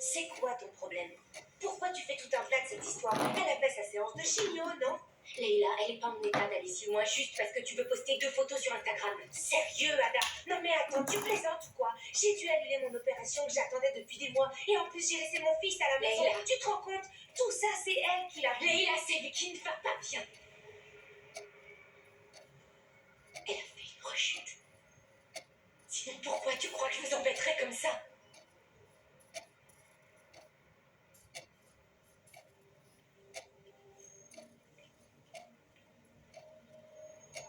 C'est quoi ton problème? Pourquoi tu fais tout un plat de cette histoire? Elle a fait sa séance de chimio, non? Leïla, elle est pas en état d'aller si loin juste parce que tu veux poster 2 photos sur Instagram. Sérieux, Ada? Non mais attends, tu plaisantes ou quoi? J'ai dû annuler mon opération que j'attendais depuis des mois et en plus j'ai laissé mon fils à la maison. Leïla, tu te rends compte? Tout ça, c'est elle qui l'a... Leïla, c'est lui qui ne va pas bien. Elle a fait une rechute. Sinon, pourquoi tu crois que je vous embêterais comme ça?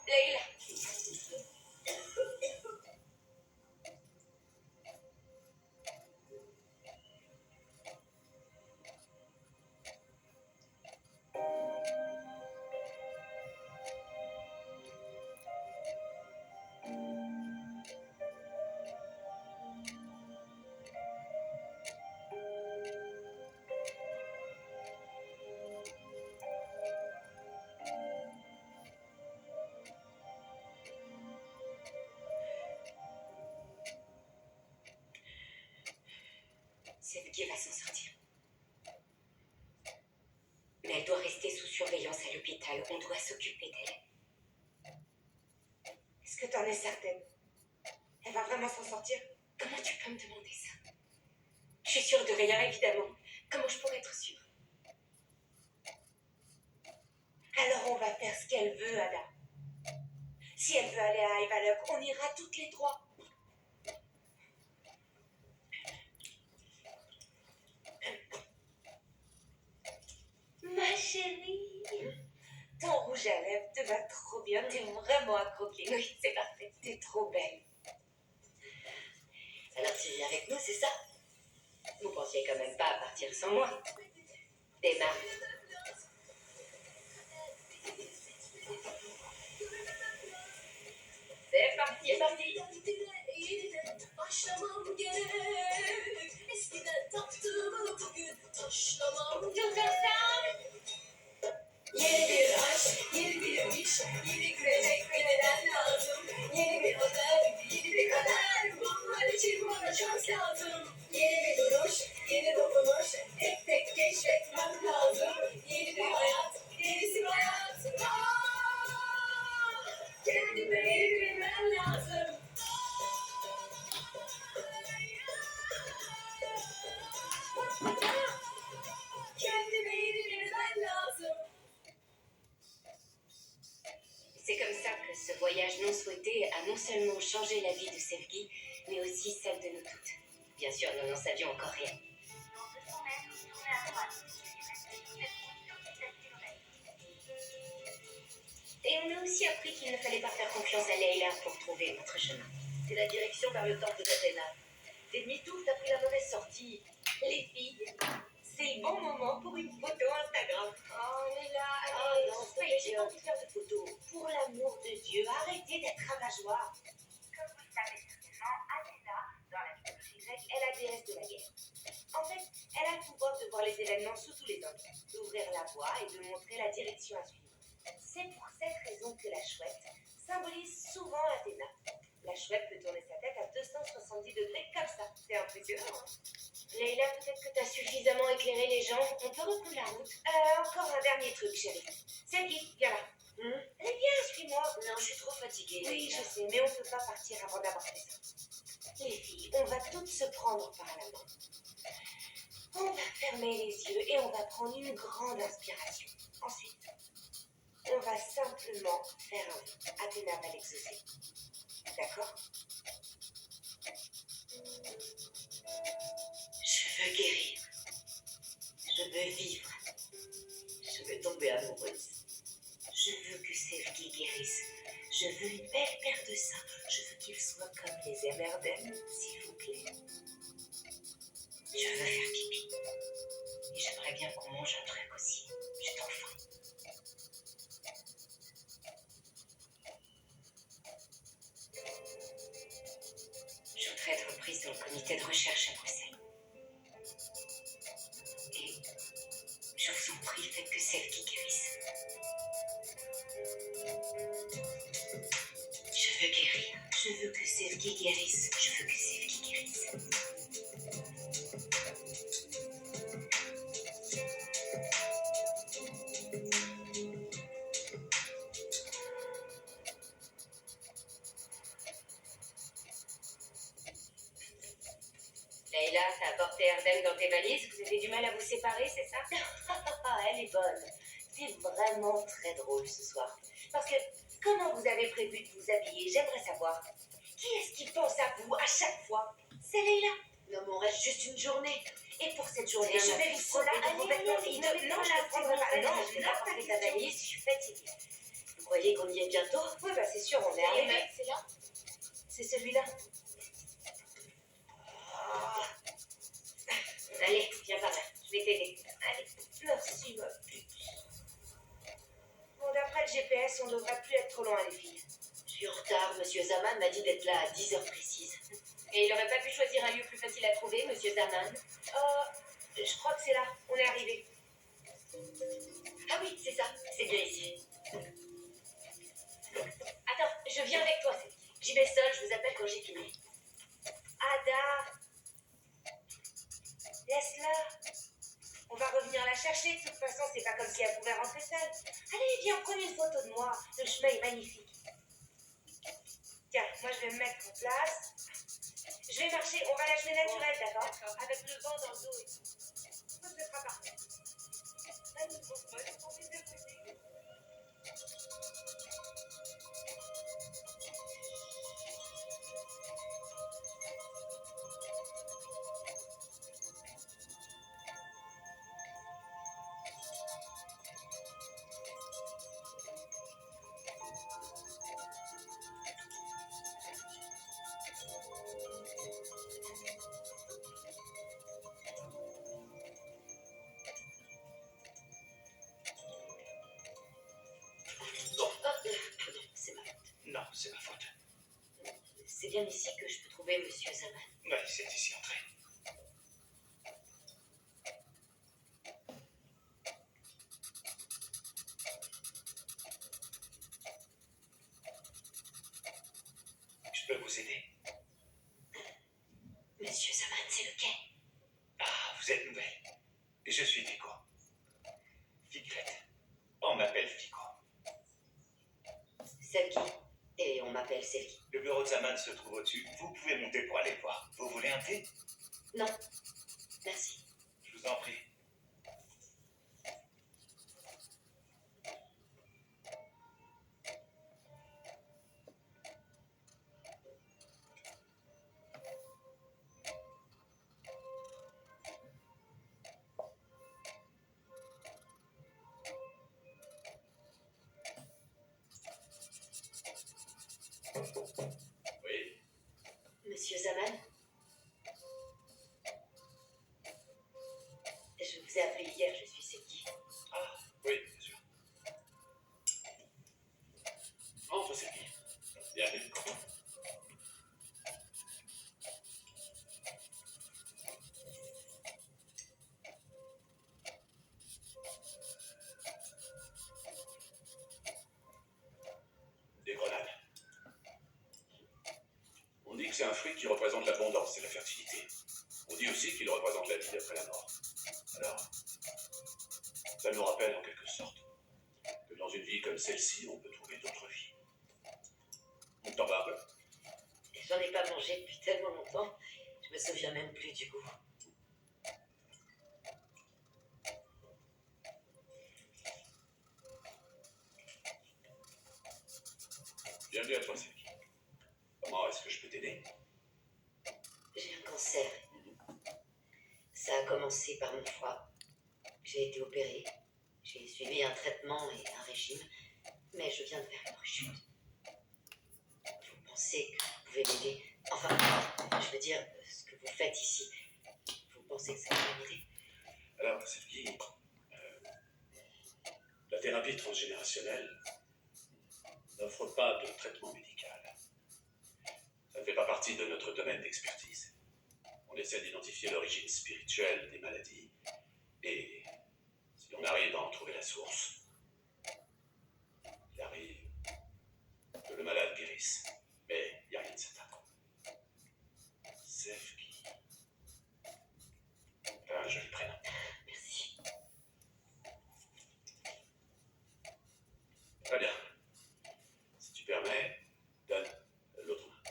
Leïla. Sevgi va s'en sortir. Mais elle doit rester sous surveillance à l'hôpital. On doit s'occuper d'elle. Est-ce que t'en es certaine? Elle va vraiment s'en sortir? Comment tu peux me demander ça? Je suis sûre de rien, évidemment. Comment je pourrais être sûre? Alors on va faire ce qu'elle veut, Ada. Si elle veut aller à Ivanhoe, on ira toutes les 3. Ma chérie, ton rouge à lèvres te va trop bien. T'es vraiment à croquer. Oui, c'est parfait. T'es trop belle. Alors tu viens avec nous, c'est ça? Vous pensiez quand même pas à partir sans moi. Démarre. C'est parti, c'est parti. Tout comme ça. Yeni bir aşk, yeni bir iş, yeni gülecek ve neden lazım? Yeni bir haber, yeni bir kader, bunlar için bana şans lazım. Yeni bir duruş, yeni dokunuş, tek tek keşfetmem lazım. Yeni bir hayat, yenisi bir hayat. Kendime evrilmem lazım. Kendime evrilmem lazım. C'est comme ça que ce voyage non souhaité a non seulement changé la vie de Sevgi, mais aussi celle de nous toutes. Bien sûr, nous n'en savions encore rien. Et on a aussi appris qu'il ne fallait pas faire confiance à Leïla pour trouver notre chemin. C'est la direction vers le temple d'Athéna. T'es demi-tour, t'as pris la mauvaise sortie. Les filles, c'est le bon moment pour une photo Instagram. Oh, Leïla, allez, non, j'ai pas envie de faire de photos. Pour l'amour de Dieu, arrêtez d'être rabat-joie. Comme vous le savez certainement, Athéna, dans la mythologie grecque, est la déesse de la guerre. En fait, elle a le pouvoir de voir les événements sous tous les angles, d'ouvrir la voie et de montrer la direction à suivre. C'est pour cette raison que la chouette symbolise souvent Athéna. La chouette peut tourner sa tête à 270 degrés comme ça. C'est impressionnant, hein? Leïla, peut-être que t'as suffisamment éclairé les gens. On peut reprendre la route. Encore un dernier truc, chérie. Sevgi, viens là. Allez, viens, suis-moi. Non, je suis trop fatiguée. Oui, je sais, mais on ne peut pas partir avant d'avoir fait ça. Les filles, on va toutes se prendre par la main. On va fermer les yeux et on va prendre une grande inspiration. Ensuite, on va simplement faire un vœu. Athéna va l'exaucer. D'accord? Je veux guérir. Je veux vivre. Je veux tomber amoureuse. Je veux que Sevgi guérisse. Je veux une belle paire de seins. Je veux qu'il soit comme les Emmerdem, s'il vous plaît. Je veux faire pipi. Et j'aimerais bien qu'on mange un truc aussi. J'ai trop faim. Je voudrais être prise dans le comité de recherche à Bruxelles. Et je vous en prie, faites que Sevgi guérisse. Je veux guérir. Je veux que Sevgi guérisse. Je veux que Sevgi guérisse. Leïla, t'as apporté Erdem dans tes valises. Vous avez du mal à vous séparer, c'est ça? Elle est bonne. C'est vraiment très drôle ce soir. Parce que, comment vous avez prévu de vous habiller? J'aimerais savoir. Qui est-ce qui pense à vous à chaque fois? C'est Leïla. Non, mais on reste juste une journée. Et pour cette journée, je vais vous sauver de vos vêtements vides. Non, je ne prendrai pas. Non, je vais pas porter ta valise, je suis fatiguée. Vous croyez qu'on y est bientôt? Oui, bah c'est sûr, on est arrivé. C'est là? C'est celui-là. Allez, viens par là, je vais t'aider. Allez, merci, ma petite. Bon, d'après le GPS, on devrait plus être trop loin, les filles. Je suis en retard, monsieur Zaman m'a dit d'être là à 10 heures précises. Et il aurait pas pu choisir un lieu plus facile à trouver, monsieur Zaman? Je crois que c'est là, on est arrivé. Ah oui, c'est ça, c'est bien ici. Attends, je viens avec toi, Céline. J'y vais seule, je vous appelle quand j'ai fini. Ada, laisse-la. On va revenir la chercher, de toute façon, c'est pas comme si elle pouvait rentrer seule. Allez, viens, prenez une photo de moi. Le chemin est magnifique. Tiens, moi je vais me mettre en place. Je vais marcher, on va la jouer naturelle, d'accord? Avec le vent dans le dos et tout. Ça, ce sera parfait. C'est ma faute. Non, c'est ma faute. C'est bien ici que je peux trouver monsieur Zaman. Oui, c'est ici, entrez. Je peux vous aider? Monsieur Zaman, c'est le quai. Ah, vous êtes nouvelle. Et je suis Fico. Ficrette. On m'appelle Fico. Selki. Et on m'appelle Selki. Le bureau de Zaman se trouve au-dessus. Vous pouvez monter pour aller voir. Vous voulez un thé? Non, merci. Je vous en prie. Oui. Monsieur Zaman, je vous ai appelé hier, je suis Selki. Ah, oui, bien sûr. Entre, c'est bien. Bienvenue. Des grenades. On dit que c'est un fruit qui représente l'abondance et la fertilité. On dit aussi qu'il représente la vie après la mort. Alors, ça nous rappelle en quelque sorte que dans une vie comme celle-ci, on peut trouver d'autres vies. On t'en va un peu? J'en ai pas mangé depuis tellement longtemps, je me souviens même plus du goût. Bienvenue à toi, Selki. Comment est-ce que je peux t'aider? J'ai un cancer. Ça a commencé par mon foie. J'ai été opérée. J'ai suivi un traitement et un régime, mais je viens de faire une rechute. Vous pensez que vous pouvez m'aider? Enfin, je veux dire, ce que vous faites ici, vous pensez que ça va m'aider? Alors, Selki, la thérapie transgénérationnelle n'offre pas de traitement médical. Ça ne fait pas partie de notre domaine d'expertise. On essaie d'identifier l'origine spirituelle des maladies et si on arrive à en trouver la source, il arrive que le malade guérisse. Mais il n'y a rien de certain. Selki. Un joli prénom. Merci. Très bien. Si tu permets, donne l'autre main.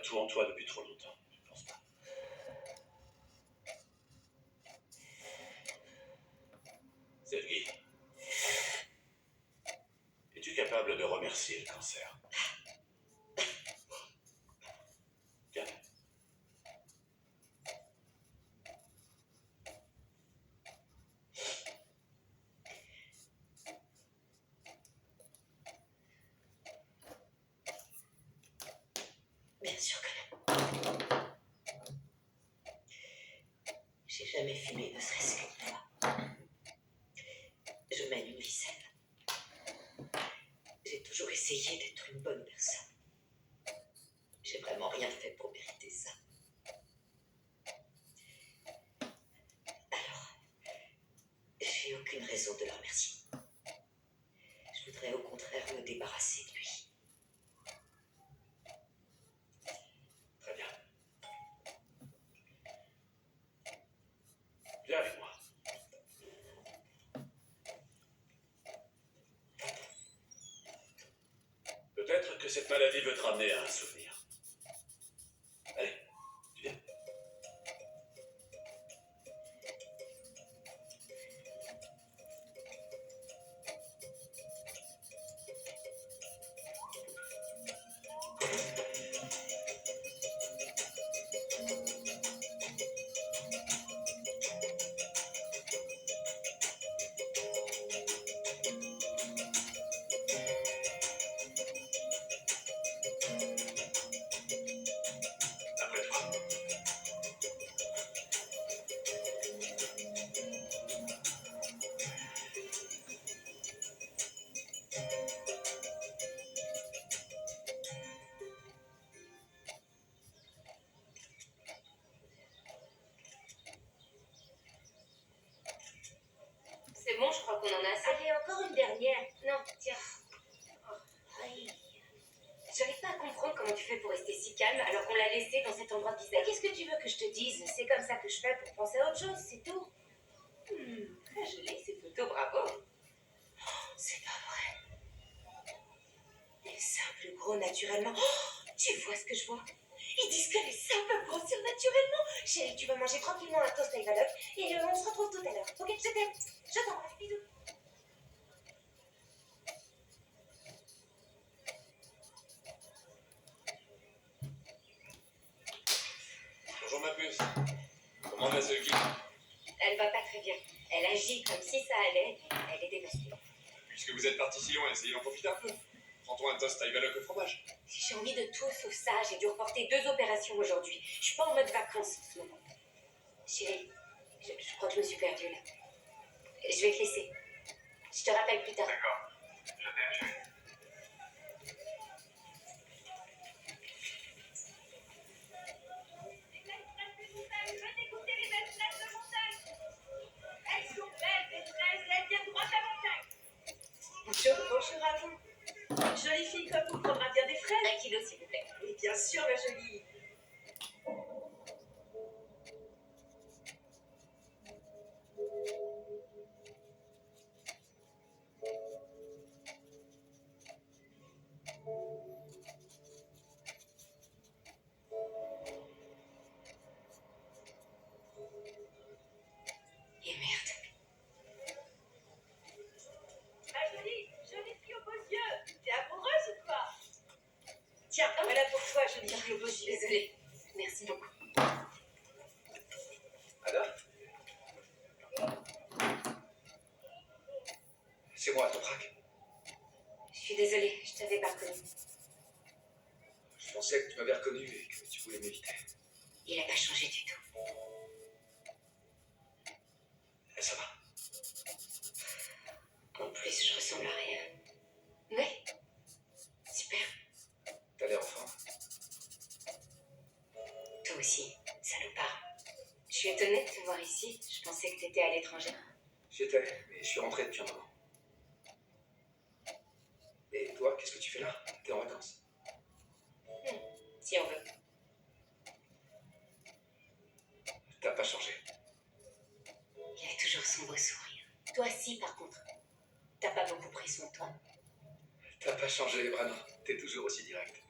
tout en toi depuis trop longtemps. Je ne pense pas. Sergei, es-tu capable de remercier le cancer? Tiens. Bien sûr que non. J'ai jamais fumé, ne serait-ce qu'une fois. Je mène une vie saine. J'ai toujours essayé d'être une bonne personne. J'ai vraiment rien fait pour mériter ça. Alors, j'ai aucune raison de le remercier. Je voudrais au contraire me débarrasser de lui. Très bien. Viens avec moi. Peut-être que cette maladie veut te ramener à un souvenir. Allez, tu viens. Après toi. C'est bon, je crois qu'on en a assez. Allez, encore une dernière. Non, tiens. Oh, aïe. J'arrive pas à comprendre comment tu fais pour rester si calme alors qu'on l'a laissé dans cet endroit bizarre. Mais qu'est-ce que tu veux que je te dise? C'est comme ça que je fais pour penser à autre chose, c'est tout. Très joli ces photos, bravo. Oh, c'est pas vrai. Les seins plus gros naturellement. Oh, tu vois ce que je vois? Ils disent que les seins peuvent grossir naturellement. Chérie, tu vas manger tranquillement un toast avec Valoc et on se retrouve tout à l'heure. Ok, je t'aime. Je t'embrasse, bisous. Bonjour ma puce. Comment va Suki? Elle va pas très bien. Elle agit comme si ça allait. Elle est dévastée. Puisque vous êtes parti si loin, essayez d'en profiter un peu. Prends-toi un toast à Ivaloc au fromage. J'ai envie de tout sauf ça. J'ai dû reporter 2 opérations aujourd'hui. Je suis pas en mode vacances en ce moment. Chérie, je crois que je me suis perdue là. Je vais te laisser. Je te rappelle plus tard. D'accord. Je t'aime, chérie. Bonjour à vous. Une jolie fille comme vous prendra bien des fraises. 1 kilo, s'il vous plaît. Oui, bien sûr, ma jolie. Et merde. Ma jolie fille aux beaux yeux. T'es amoureuse ou quoi? Tiens, voilà pour toi, jolie fille aux beaux yeux. Désolée. Merci beaucoup. Ada? C'est moi, Toprak. Je suis désolée, je t'avais pas reconnu. Je pensais que tu m'avais reconnu et que tu voulais m'éviter. Il a pas changé du tout. Ça va? En plus, je ressemble à rien. Ouais. Super. T'as l'air en forme. Toi aussi, salopard. Je suis étonnée de te voir ici. Je pensais que t'étais à l'étranger. J'y étais, mais je suis rentré depuis un moment. Et toi, qu'est-ce que tu fais là? T'es en vacances? Si on veut. T'as pas changé. Il a toujours son beau sourire. Toi si, par contre. T'as pas beaucoup pris son temps. T'as pas changé, Brana. T'es toujours aussi direct.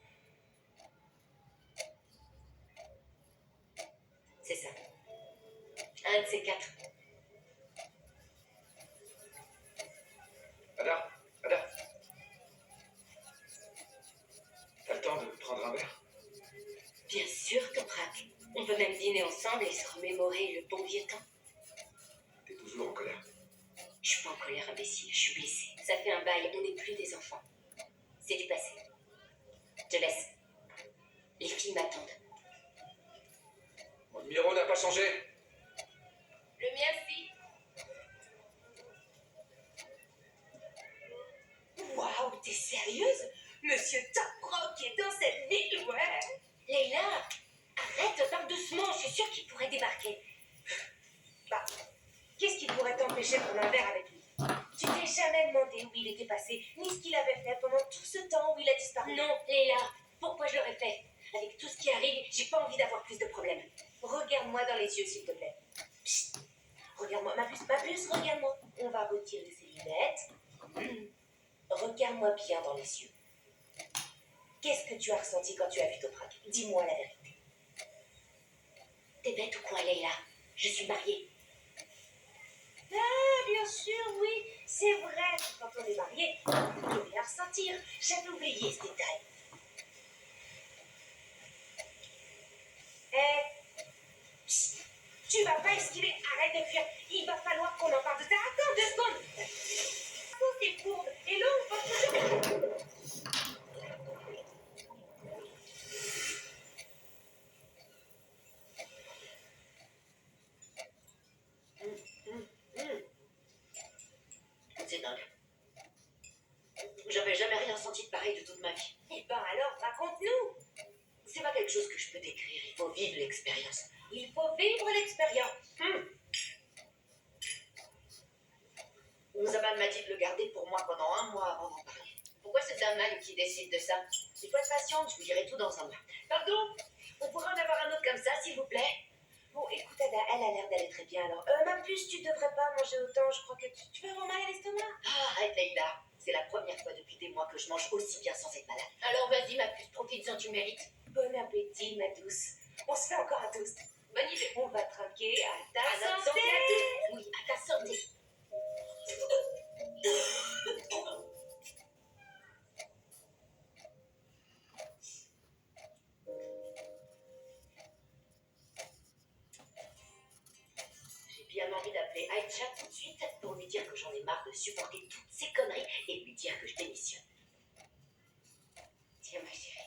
Un de ces quatre. Ada, Ada. T'as le temps de prendre un verre? Bien sûr, Toprak. On peut même dîner ensemble et se remémorer le bon vieux temps. T'es toujours en colère. Je suis pas en colère, imbécile, je suis blessée. Ça fait un bail, on n'est plus des enfants. C'est du passé. Je te laisse. Les filles m'attendent. Mon numéro n'a pas changé. Le mien, si. Waouh, t'es sérieuse? Monsieur Toprak est dans cette ville, ouais. Leïla, arrête, parle doucement, je suis sûre qu'il pourrait débarquer. Bah, qu'est-ce qui pourrait t'empêcher de prendre un verre avec lui? Tu t'es jamais demandé où il était passé, ni ce qu'il avait fait pendant tout ce temps où il a disparu. Non, Leïla, pourquoi je l'aurais fait? Avec tout ce qui arrive, j'ai pas envie d'avoir plus de problèmes. Regarde-moi dans les yeux, s'il te plaît. Psst. Regarde-moi, ma puce, regarde-moi. On va retirer ses lunettes. Regarde-moi bien dans les yeux. Qu'est-ce que tu as ressenti quand tu as vu Toprak? Dis-moi la vérité. T'es bête ou quoi, Leïla? Je suis mariée. Ah, bien sûr, oui. C'est vrai. Quand on est marié, on peut rien ressentir. J'avais oublié ce détail. Psst. Tu vas pas esquiver. Arrête de fuir. Il va falloir qu'on en parle de ça. Attends 2 secondes. C'est courbe. Et là, on va toujours... C'est dingue. J'avais jamais rien senti de pareil de toute ma vie. Eh ben alors, raconte-nous. C'est pas quelque chose que je peux décrire. Il faut vivre l'expérience. Il faut vivre l'expérience. Zaman m'a dit de le garder pour moi pendant 1 mois avant d'en parler. Pourquoi c'est Zaman qui décide de ça? Il faut être patiente, je vous dirai tout dans un mois. Pardon? On pourrait en avoir un autre comme ça, s'il vous plaît? Bon, écoute, Ada, elle a l'air d'aller très bien. Alors, ma puce, tu devrais pas manger autant. Je crois que tu vas avoir mal à l'estomac. Ah, arrête, Leïla. C'est la première fois depuis des mois que je mange aussi bien sans être malade. Alors, vas-y, ma puce, profite-en, tu mérites. Bon appétit, ma douce. On se fait encore un toast. Bonne idée. On va trinquer à ta santé. Oui, à ta santé. J'ai bien envie d'appeler Aïcha tout de suite pour lui dire que j'en ai marre de supporter toutes ces conneries et lui dire que je démissionne. Tiens, ma chérie.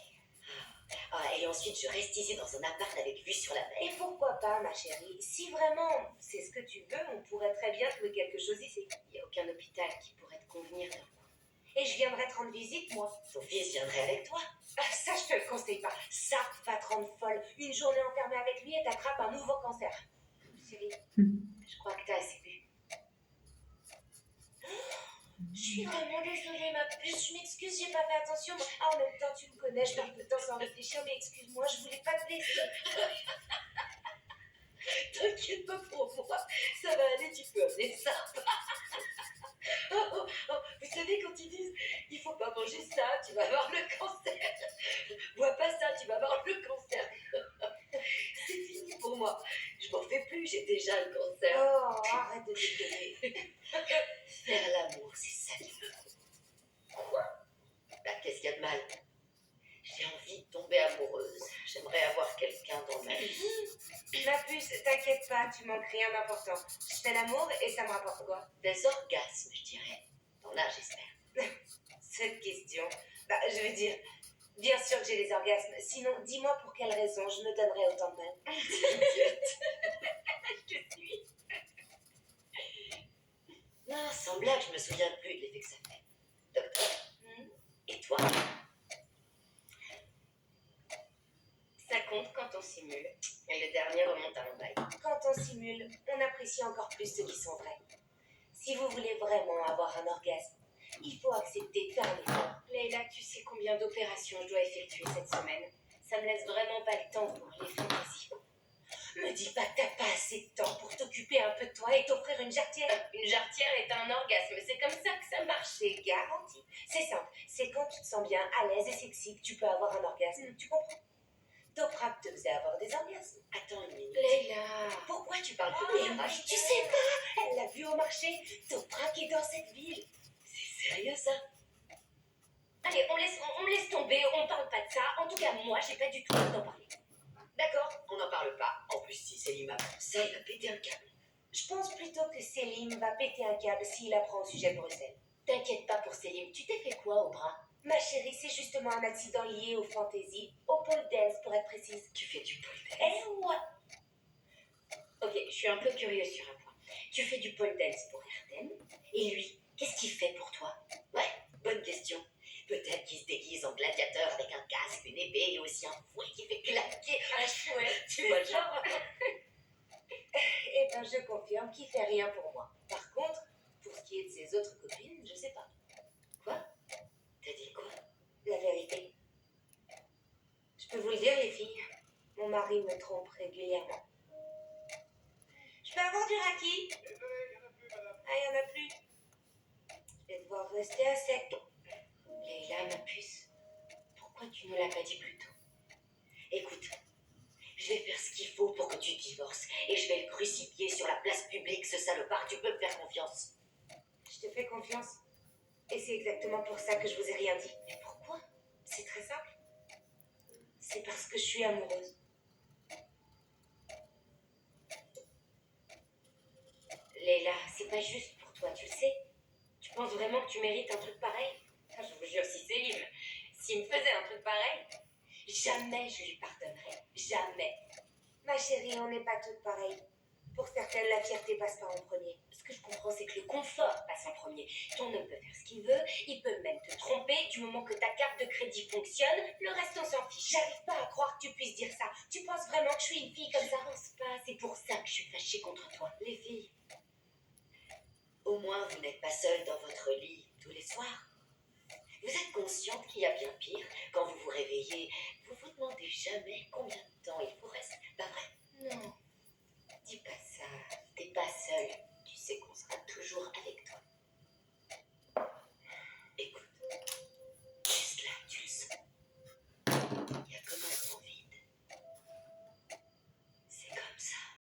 Ah, et ensuite, je reste ici dans un appart avec vue sur la mer. Et pourquoi pas, ma chérie? Si vraiment c'est ce que tu veux, on pourrait très bien trouver quelque chose ici. Il n'y a aucun hôpital qui pourrait te convenir dans le coin. Et je viendrai te rendre visite, moi. Ton fils viendrait avec toi. Ah, ça, je te le conseille pas. Ça va te rendre folle. Une journée enfermée avec lui et t'attrapes un nouveau cancer. Chérie, je crois que t'as assez bu. Je suis vraiment désolée, ma puce. Je m'excuse, j'ai pas fait attention. Ah, en même temps, tu me connais, je perds peu de temps sans réfléchir, mais excuse-moi, je voulais pas te blesser. T'inquiète pas pour moi, ça va aller, tu peux amener ça. Vous savez, quand ils disent il faut pas manger ça, tu vas avoir le cancer. Bois pas ça, tu vas avoir le cancer. C'est fini pour moi. Je m'en fais plus, j'ai déjà le cancer. Oh, arrête de déconner. Faire l'amour, c'est ça. Quoi? Bah, qu'est-ce qu'il y a de mal? J'ai envie de tomber amoureuse. J'aimerais avoir quelqu'un dans ma vie. Ma puce, t'inquiète pas, tu manques rien d'important. Je fais l'amour et ça me rapporte quoi? Des orgasmes, je dirais. T'en as, j'espère. Cette question, bah, je veux dire, bien sûr que j'ai des orgasmes. Sinon, dis-moi pour quelle raison je me donnerais autant de mal. Idiote. Je te suis. Non, sans blague, je me souviens plus de l'effet que ça fait. Docteur, et toi? Ça compte quand on simule. Et le dernier remonte à un bail. Quand on simule, on apprécie encore plus ceux qui sont vrais. Si vous voulez vraiment avoir un orgasme, il faut accepter de faire un effort. Leïla, tu sais combien d'opérations je dois effectuer cette semaine? Ça me laisse vraiment pas le temps pour les fantaisies. Me dis pas que t'as pas assez de temps pour t'occuper un peu de toi et t'offrir une jarretière. Une jarretière est un orgasme, c'est comme ça que ça marche. C'est garanti. C'est simple, c'est quand tu te sens bien, à l'aise et sexy que tu peux avoir un orgasme. Tu comprends? Toprak te faisait avoir des orgasmes. Attends une minute. Leila. Pourquoi tu parles de RH? Tu sais pas, elle l'a vu au marché. Toprak est dans cette ville. C'est sérieux ça? Allez, on laisse tomber, on parle pas de ça. En tout cas, moi, j'ai pas du tout envie d'en parler. D'accord, on n'en parle pas. En plus, si Selim apprend ça, il va péter un câble. Je pense plutôt que Selim va péter un câble s'il apprend au sujet de Bruxelles. T'inquiète pas pour Selim, tu t'es fait quoi au bras? Ma chérie, c'est justement un accident lié aux fantaisies, au pole dance pour être précise. Tu fais du pole dance? Eh ouais. Ok, je suis un peu curieuse sur un point. Tu fais du pole dance pour Erden, et lui, qu'est-ce qu'il fait pour toi? Ouais, bonne question. Peut-être qu'il se déguise en gladiateur avec un casque, une épée et aussi un fouet qui fait claquer un chouette. Tu vois le genre? Eh ben, je confirme qu'il fait rien pour moi. Par contre, pour ce qui est de ses autres copines, je sais pas. Quoi? T'as dit quoi? La vérité. Je peux vous le dire, les filles, mon mari me trompe régulièrement. Je peux avoir du raki? Ah, il n'y en a plus. Je vais devoir rester à sec. Leila, ma puce, pourquoi tu ne l'as pas dit plus tôt? Écoute, je vais faire ce qu'il faut pour que tu divorces et je vais le crucifier sur la place publique, ce salopard. Tu peux me faire confiance. Je te fais confiance. Et c'est exactement pour ça que je vous ai rien dit. Mais pourquoi? C'est très simple. C'est parce que je suis amoureuse. Leila, c'est pas juste pour toi, tu le sais. Tu penses vraiment que tu mérites un truc pareil? Ah, je vous jure, si Selim, s'il me faisait un truc pareil, Jamais je lui pardonnerai. Jamais. Ma chérie, on n'est pas toutes pareilles. Pour certaines, la fierté passe pas en premier. ce que je comprends, c'est que le confort passe en premier. Ton homme peut faire ce qu'il veut, il peut même te tromper, du moment que ta carte de crédit fonctionne, le reste on s'en fiche. J'arrive pas à croire que tu puisses dire ça. Tu penses vraiment que je suis une fille comme Je ça? pense pas, c'est pour ça que je suis fâchée contre toi. Les filles, au moins vous n'êtes pas seules dans votre lit tous les soirs. Vous êtes consciente qu'il y a bien pire. Quand vous vous réveillez, vous vous demandez jamais combien de temps il vous reste. Pas vrai? Non.